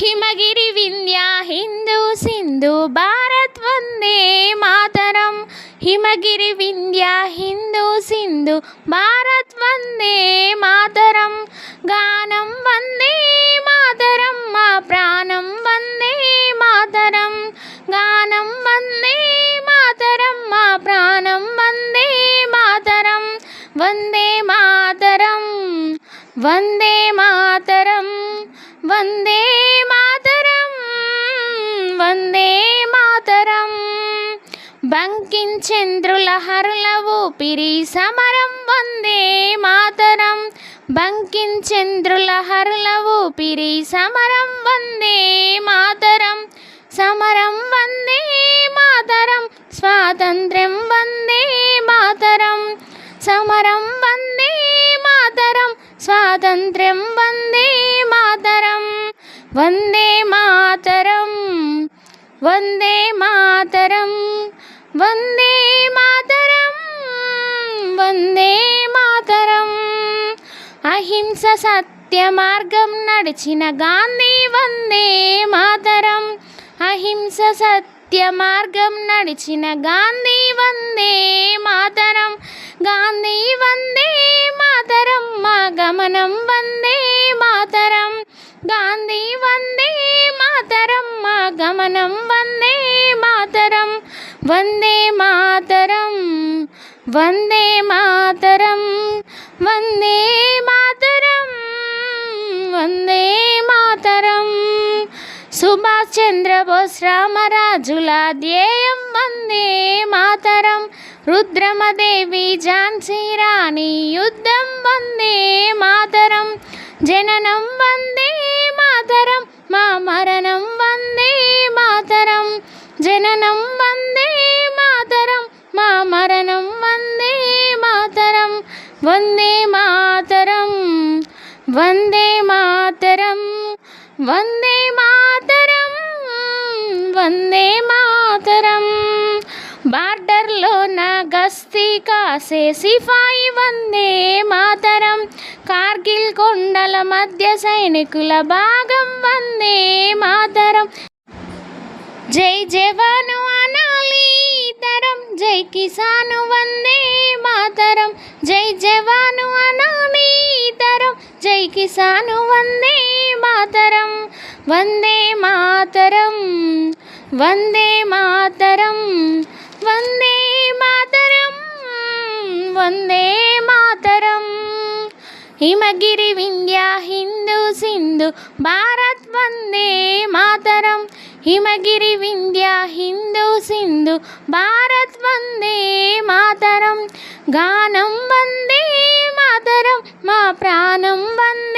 हिमगिरि विंध्य हिंदू सिंधु भारत वंदे मातरम। हिमगिरि विंध्य हिंदू सिंधु भारत वंदे मातरम। गानं वंदे मातरम मा प्राणं वंदे मातरम। गानं वंदे मातरम मा प्राणं वंदे मातरम। वंदे मातरम वंदे मातरम वंदे मातरम वंदे मातरम। బంకించెంద్రుల హరుల ఊపిరి సమరం వందే మాతరం। బంకించెంద్రుల హరుల ఊపిరి సమరం వందే మాతరం। సమరం వందే మాతరం స్వాతంత్ర్యం వందే మాతరం। సమరం వందే మాతరం స్వాతంత్ర్యం వందే మాతరం। వందే మాతరం వందే మాతరం వందే మాతరం వందే మాతరం। అహింస సత్య మార్గం నడిచిన గాంధీ వందే మాతరం। అహింస సత్య మార్గం నడిచిన గాంధీ వందే మాతరం। గాంధీ వందే మాతరం మా గమనం వందే మాతరం। గాంధీ వందే మాతరం మా గమనం వందే మాతరం। వందే మాతరం వందే మాతరం వందే మాతరం వందే మాతరం। సుభాష్ చంద్రబోస్ రామరాజుల ధ్యేయం వందే మాతరం। రుద్రమదేవి ఝాన్సీ రాణి యుద్ధం వందే మాతరం। జననం వందే మాతరం మా మరణం వందే మాతరం। జననం వందే మాతరం మా మరణం వందే మాతరం। వందే మాతరం వందే మాతరం వందే మాతరం వందే మాతరం। బార్డర్లో నా గస్తీ కాసే సిపాయి వందే మాతరం। కార్గిల్ కొండల మధ్య సైనికుల భాగం వందే మాతరం। జై జవాను అనాలి తరం జై కిసాను వందే మాతరం। జై జవాను అనాలి తరం జై కిసాను వందే మాతరం। వందే మాతరం వందే మాతరం వందే మాతరం వందే మాతరం। హిమగిరి వింధ్య హిందూ సింధు భారత్ వందే మాతరం। హిమగిరి వింధ్య హిందూ సింధు భారత్ వందే మాతరం। గానం వందే మాతరం మా ప్రాణం వందే